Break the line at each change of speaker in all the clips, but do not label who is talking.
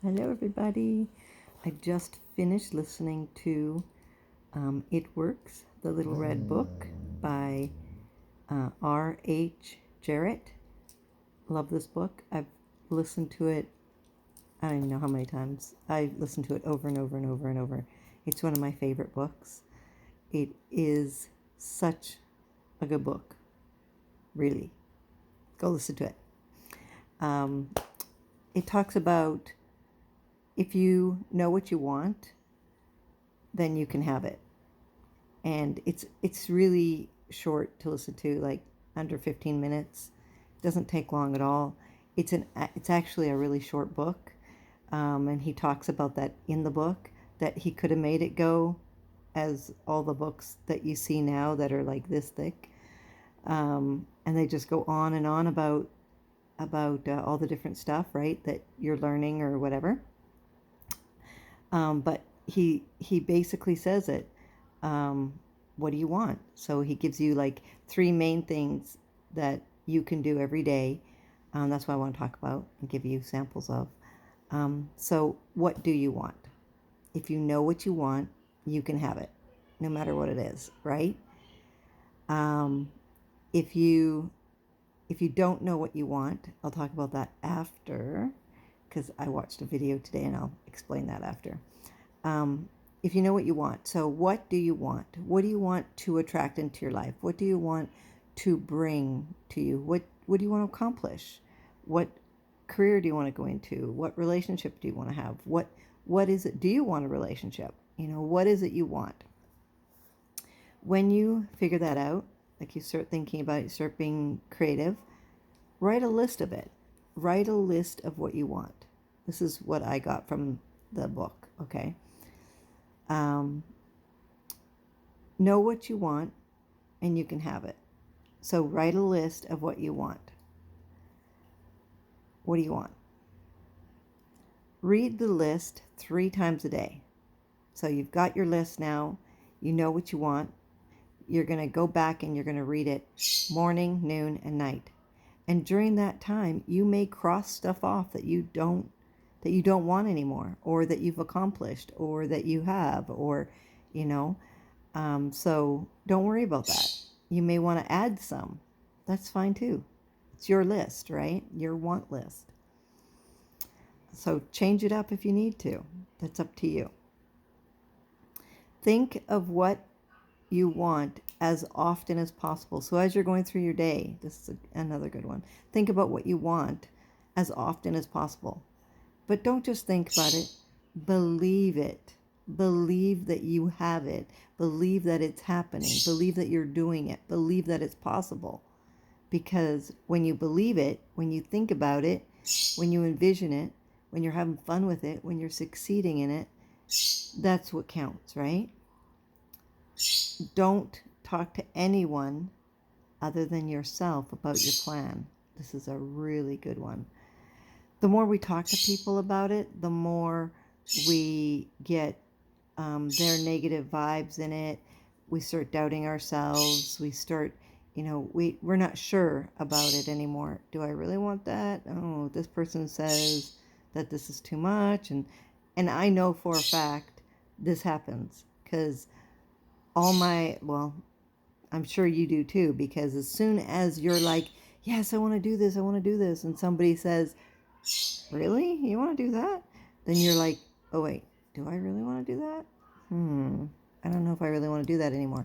Hello, everybody. I just finished listening to It Works, the Little Red Book by R.H. Jarrett. Love this book. I've listened to it, I don't even know how many times. I listened to it over and over and over and over. It's one of my favorite books. It is such a good book. Really. Go listen to it. It talks about if you know what you want, then you can have it. And it's really short to listen to, like under 15 minutes. It doesn't take long at all. It's actually a really short book, and he talks about that in the book, that he could have made it go as all the books that you see now that are like this thick, and they just go on and on about all the different stuff, right, that you're learning or whatever. But he basically says it. What do you want? So he gives you like 3 main things that you can do every day. That's what I want to talk about and give you samples of. So what do you want? If you know what you want, you can have it, no matter what it is, right? If you don't know what you want, I'll talk about that after, because I watched a video today and I'll explain that after. If you know what you want. So what do you want? What do you want to attract into your life? What do you want to bring to you? What do you want to accomplish? What career do you want to go into? What relationship do you want to have? What is it? Do you want a relationship? What is it you want? When you figure that out, like you start thinking about it, start being creative, write a list of it. Write a list of what you want. This is what I got from the book, okay? Know what you want and you can have it. So write a list of what you want. What do you want? Read the list 3 times a day. So you've got your list now. You know what you want. You're going to go back and you're going to read it morning, noon, and night. And during that time, you may cross stuff off that you don't want anymore, or that you've accomplished, or that you have, or, so don't worry about that. You may want to add some. That's fine too. It's your list, right? Your want list. So change it up if you need to. That's up to you. Think of what you want as often as possible. So as you're going through your day, this is another good one. Think about what you want as often as possible. But don't just think about it. Believe it. Believe that you have it. Believe that it's happening. Believe that you're doing it. Believe that it's possible. Because when you believe it, when you think about it, when you envision it, when you're having fun with it, when you're succeeding in it, that's what counts, right? Don't talk to anyone other than yourself about your plan. This is a really good one. The more we talk to people about it, the more we get their negative vibes in it. We start doubting ourselves. We start, we're not sure about it anymore. Do I really want that? Oh, this person says that this is too much. And I know for a fact this happens, because I'm sure you do too, because as soon as you're like, yes, I want to do this, and somebody says, really? You want to do that? Then you're like, oh wait, do I really want to do that? I don't know if I really want to do that anymore.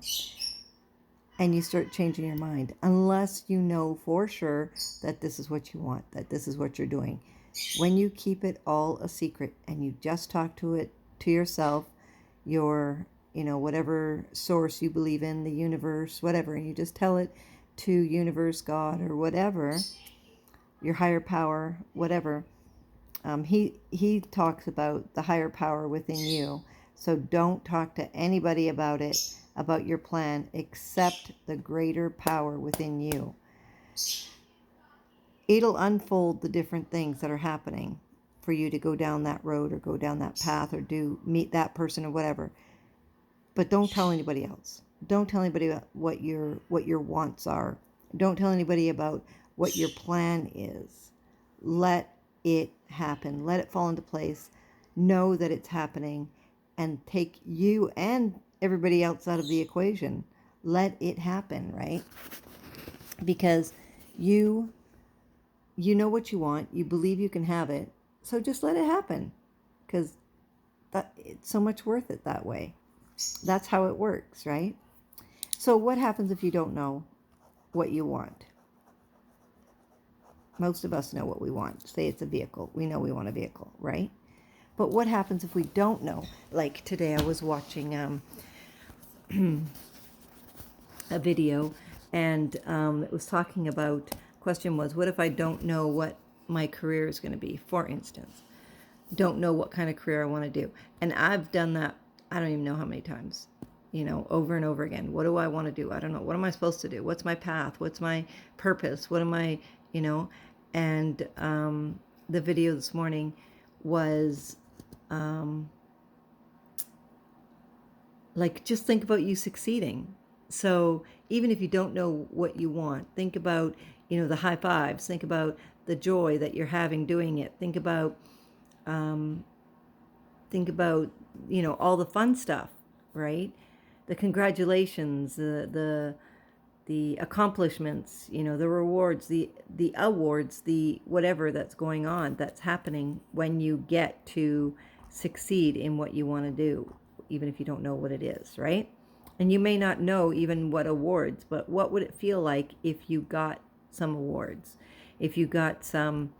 And you start changing your mind, unless you know for sure that this is what you want, that this is what you're doing. When you keep it all a secret and you just talk to yourself, your, whatever source you believe in, the universe, whatever, and you just tell it to universe, God, or whatever, your higher power, whatever. He talks about the higher power within you. So don't talk to anybody about it, about your plan, except the greater power within you. It'll unfold the different things that are happening for you to go down that road or go down that path or meet that person or whatever. But don't tell anybody else. Don't tell anybody about what your wants are. Don't tell anybody about what your plan is. Let it happen. Let it fall into place. Know that it's happening and take you and everybody else out of the equation. Let it happen, right? Because you know what you want. You believe you can have it. So just let it happen, because it's so much worth it that way. That's how it works, right? So what happens if you don't know what you want? Most of us know what we want. Say it's a vehicle. We know we want a vehicle, right? But what happens if we don't know? Like today I was watching a video, and it was talking about, question was, what if I don't know what my career is going to be, for instance? Don't know what kind of career I want to do. And I've done that, I don't even know how many times, over and over again. What do I want to do? I don't know. What am I supposed to do? What's my path? What's my purpose? What am I, and the video this morning was like, just think about you succeeding. So even if you don't know what you want, think about, the high fives. Think about the joy that you're having doing it. Think about, all the fun stuff, right? The congratulations, the accomplishments, the rewards, the awards, the whatever that's going on, that's happening when you get to succeed in what you want to do, even if you don't know what it is, right? And you may not know even what awards, but what would it feel like if you got some awards, if you got some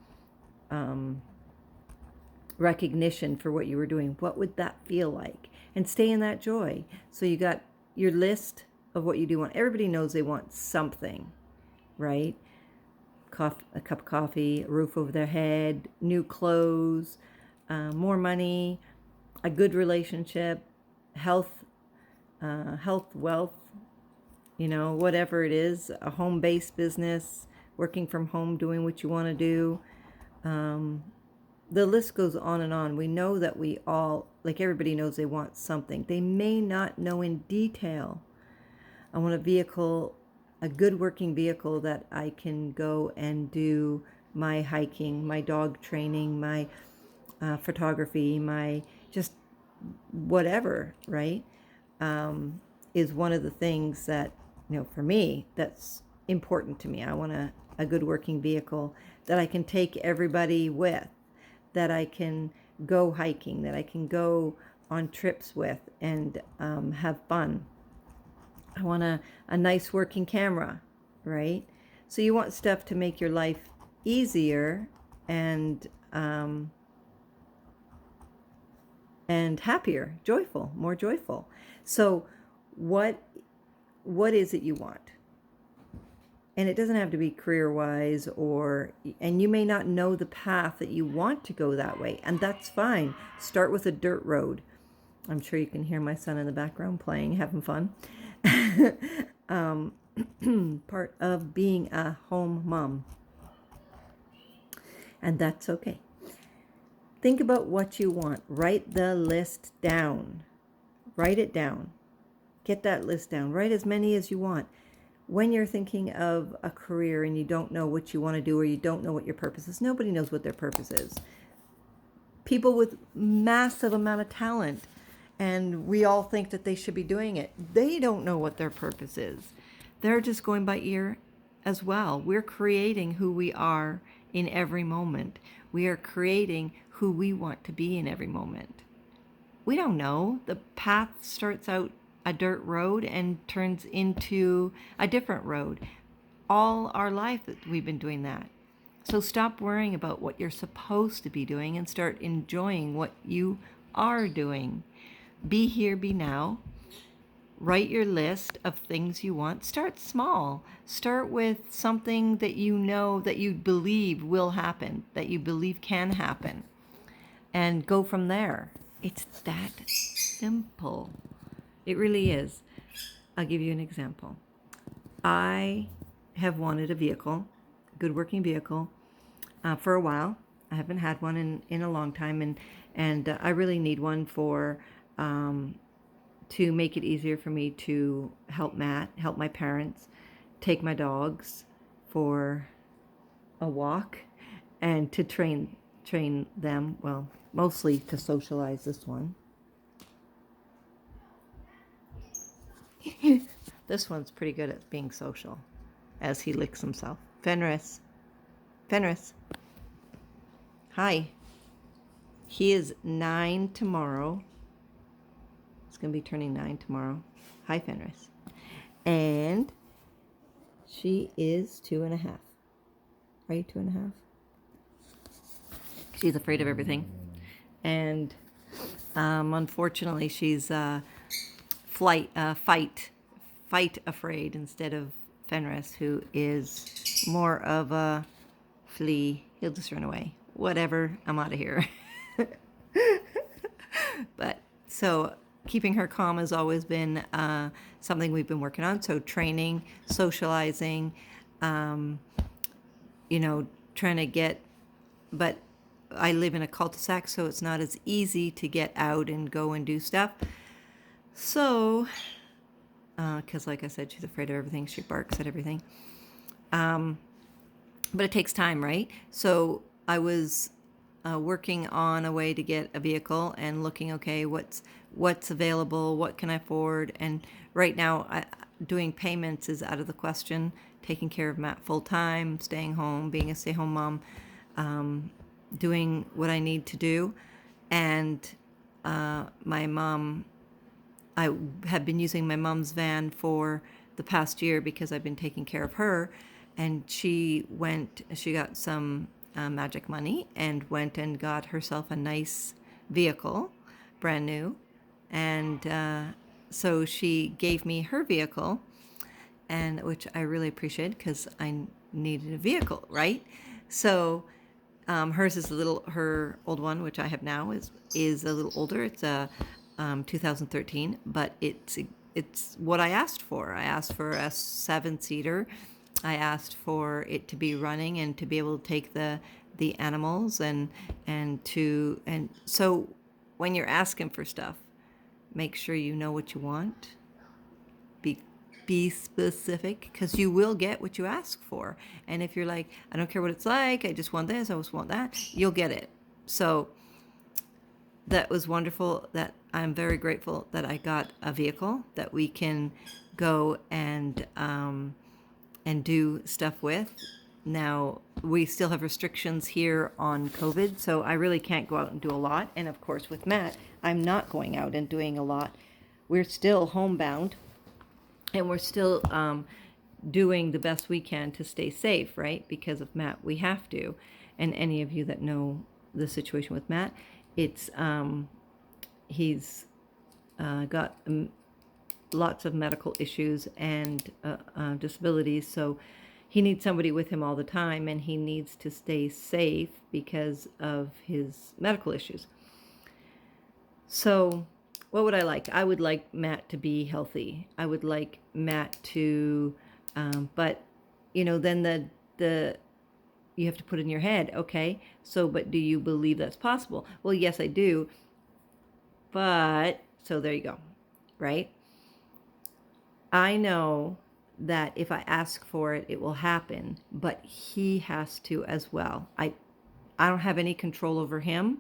recognition for what you were doing? What would that feel like? And stay in that joy. So you got your list of what you do want. Everybody knows they want something, right? A cup of coffee, a roof over their head, new clothes, more money, a good relationship, health, wealth, whatever it is, a home-based business, working from home, doing what you want to do. The list goes on and on. We know that we all, like everybody knows they want something. They may not know in detail. I want a vehicle, a good working vehicle that I can go and do my hiking, my dog training, my photography, my just whatever, right? Is one of the things that, for me, that's important to me. I want a good working vehicle that I can take everybody with, that I can go hiking, that I can go on trips with and have fun. I want a nice working camera, right? So you want stuff to make your life easier and happier, joyful, more joyful. So what is it you want? And it doesn't have to be career-wise, and you may not know the path that you want to go that way, and that's fine. Start with a dirt road. I'm sure you can hear my son in the background playing, having fun. Part of being a home mom. And that's okay. Think about what you want. Write the list down. Write it down. Get that list down. Write as many as you want. When you're thinking of a career and you don't know what you want to do, or you don't know what your purpose is, nobody knows what their purpose is. People with massive amount of talent, and we all think that they should be doing it. They don't know what their purpose is. They're just going by ear as well. We're creating who we are in every moment. We are creating who we want to be in every moment. We don't know. The path starts out a dirt road and turns into a different road. All our life we've been doing that. So stop worrying about what you're supposed to be doing and start enjoying what you are doing. Be here, be now. Write your list of things you want. Start small. Start with something that you know, that you believe will happen, that you believe can happen, and go from there. It's that simple. It really is. I'll give you an example. I have wanted a vehicle, a good working vehicle, for a while. I haven't had one in a long time, and I really need one for to make it easier for me to help Matt, help my parents, take my dogs for a walk, and to train train them, well, mostly to socialize this one. This one's pretty good at being social as he licks himself. Fenris. Fenris. Hi. He is 9 tomorrow. He's going to be turning 9 tomorrow. Hi, Fenris. And she is 2.5. Are you 2.5? She's afraid of everything. And unfortunately, she's fight afraid instead of Fenris, who is more of a flee. He'll just run away. Whatever, I'm out of here. But so keeping her calm has always been something we've been working on. So training, socializing, trying to get, but I live in a cul-de-sac, so it's not as easy to get out and go and do stuff. So, because like I said, she's afraid of everything. She barks at everything. But it takes time, right? So I was working on a way to get a vehicle and looking, okay, what's available, what can I afford? And right now, doing payments is out of the question. Taking care of Matt full time, staying home, being a stay-home mom, doing what I need to do. And my mom, I have been using my mom's van for the past year because I've been taking care of her. And she got some magic money and went and got herself a nice vehicle, brand new. And so she gave me her vehicle, and which I really appreciated because I needed a vehicle, right? So hers is her old one, which I have now, is a little older. It's a 2013, but it's what I asked for. I asked for a 7-seater. I asked for it to be running and to be able to take the animals and so when you're asking for stuff, make sure you know what you want. Be specific, because you will get what you ask for. And if you're like, I don't care what it's like, I just want this, I just want that, you'll get it. So that was wonderful. That I'm very grateful that I got a vehicle that we can go and do stuff with. Now, we still have restrictions here on COVID, so I really can't go out and do a lot. And of course, with Matt, I'm not going out and doing a lot. We're still homebound, and we're still doing the best we can to stay safe, right? Because of Matt, we have to. And any of you that know the situation with Matt, it's he's got lots of medical issues and disabilities, so he needs somebody with him all the time, and he needs to stay safe because of his medical issues. So what would I like? I would like Matt to be healthy. I would like Matt to, but then you have to put in your head, okay, so, but do you believe that's possible? Well, yes, I do. But, so there you go, right? I know that if I ask for it, it will happen, but he has to as well. I don't have any control over him,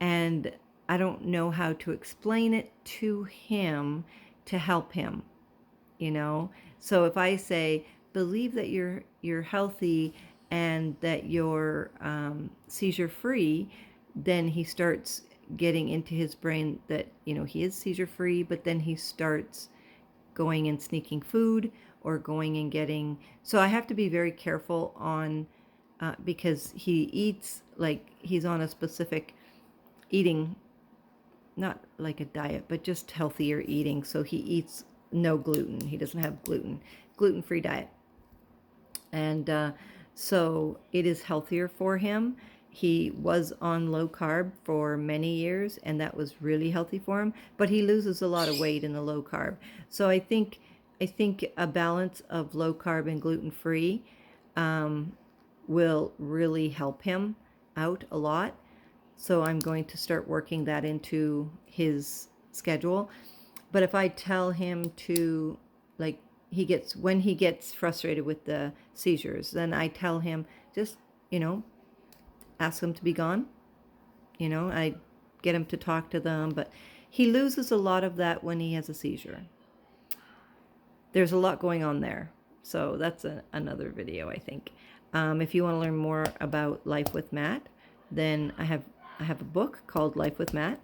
and I don't know how to explain it to him to help him, So if I say, believe that you're healthy and that you're seizure free, then he starts getting into his brain that he is seizure free, but then he starts going and sneaking food or going and getting, so I have to be very careful on because he eats, like he's on a specific eating, not like a diet, but just healthier eating. So he eats no gluten. He doesn't have gluten-free diet. And so it is healthier for him. He was on low carb for many years, and that was really healthy for him, but he loses a lot of weight in the low carb. So I think a balance of low carb and gluten-free will really help him out a lot. So I'm going to start working that into his schedule. But if I tell him to, like, when he gets frustrated with the seizures, then I tell him, just, ask them to be gone. You know, I get him to talk to them, but he loses a lot of that when he has a seizure. There's a lot going on there. So that's another video, I think. If you want to learn more about Life with Matt, then I have a book called Life with Matt.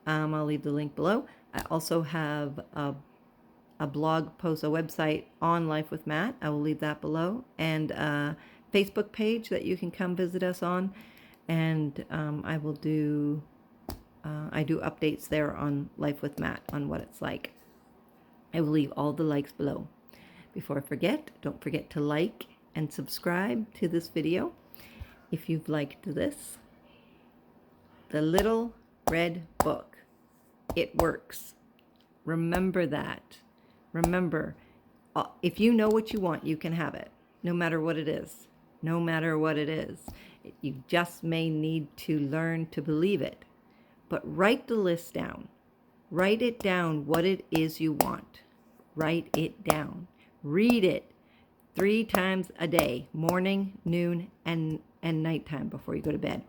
I'll leave the link below. I also have a blog post, a website on Life with Matt. I will leave that below, and a Facebook page that you can come visit us on. And I do updates there on Life with Matt on what it's like. I will leave all the likes below. Before I forget, don't forget to like and subscribe to this video if you've liked this. The Little Red Book. It works. Remember that. Remember, if you know what you want, you can have it, no matter what it is. No matter what it is. You just may need to learn to believe it. But write the list down. Write it down what it is you want. Write it down. Read it 3 times a day, morning, noon, and nighttime before you go to bed.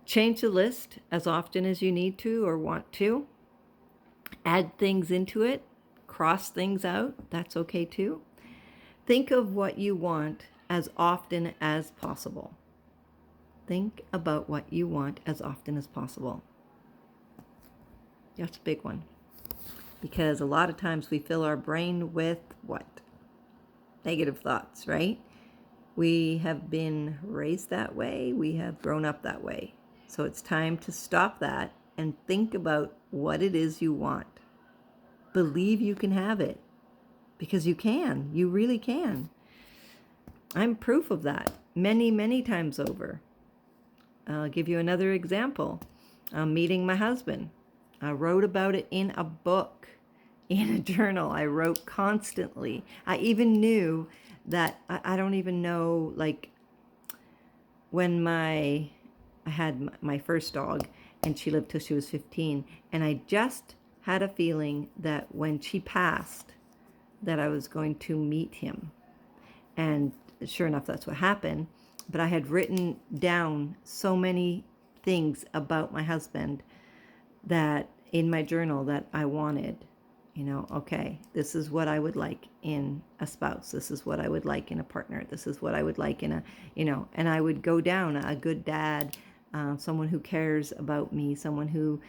Change the list as often as you need to or want to. Add things into it. Cross things out. That's okay too. Think of what you want as often as possible. Think about what you want as often as possible. That's a big one. Because a lot of times we fill our brain with what? Negative thoughts, right? We have been raised that way. We have grown up that way. So it's time to stop that and think about what it is you want. Believe you can have it. Because you can. You really can. I'm proof of that many, many times over. I'll give you another example. I'm meeting my husband. I wrote about it in a book, in a journal. I wrote constantly. I even knew that, I don't even know, like, when I had my first dog, and she lived till she was 15, and I just had a feeling that when she passed, that I was going to meet him. And sure enough, that's what happened. But I had written down so many things about my husband that in my journal that I wanted, you know, okay, this is what I would like in a spouse. This is what I would like in a partner. This is what I would like in a, you know, and I would go down a good dad, someone who cares about me, someone who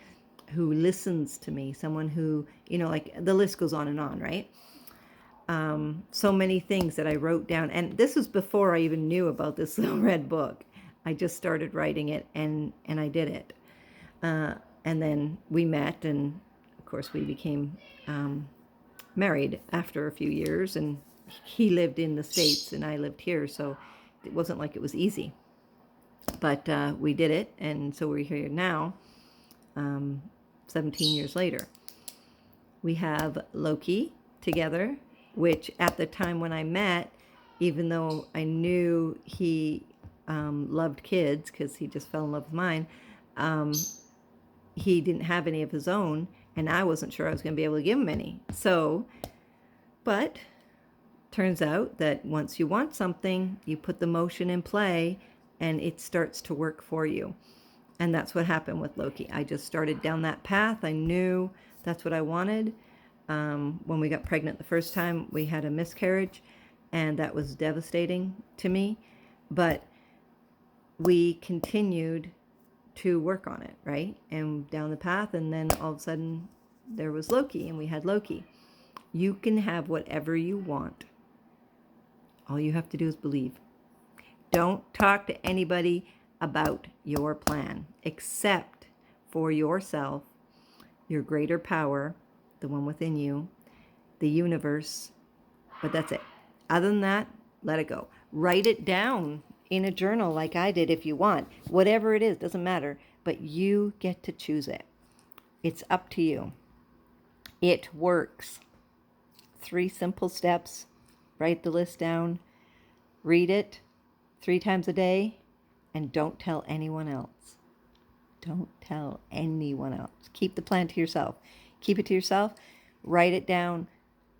listens to me, someone who, you know, like the list goes on, right? So many things that I wrote down. And this was before I even knew about this Little Red Book. I just started writing it, and I did it. And then we met, and of course we became married after a few years, and he lived in the States and I lived here, so it wasn't like it was easy. But we did it, and so we're here now, 17 years later. We have Loki together, which at the time when I met, even though I knew he loved kids because he just fell in love with mine, he didn't have any of his own, and I wasn't sure I was going to be able to give him any. So, but turns out that once you want something, you put the motion in play, and it starts to work for you. And that's what happened with Loki. I just started down that path. I knew that's what I wanted. When we got pregnant the first time, we had a miscarriage, and that was devastating to me. But we continued to work on it, right? And down the path, and then all of a sudden there was Loki, and we had Loki. You can have whatever you want. All you have to do is believe. Don't talk to anybody about your plan, except for yourself, your greater power, the one within you, the universe, but that's it. Other than that, let it go. Write it down in a journal like I did if you want. Whatever it is, doesn't matter, but you get to choose it. It's up to you. It works. 3 simple steps. Write the list down. Read it 3 times a day, and don't tell anyone else. Don't tell anyone else. Keep the plan to yourself. Keep it to yourself. Write it down.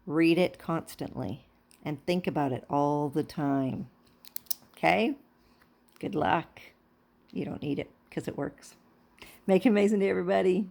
Read it constantly. And think about it all the time. Okay? Good luck. You don't need it because it works. Make an amazing day, everybody.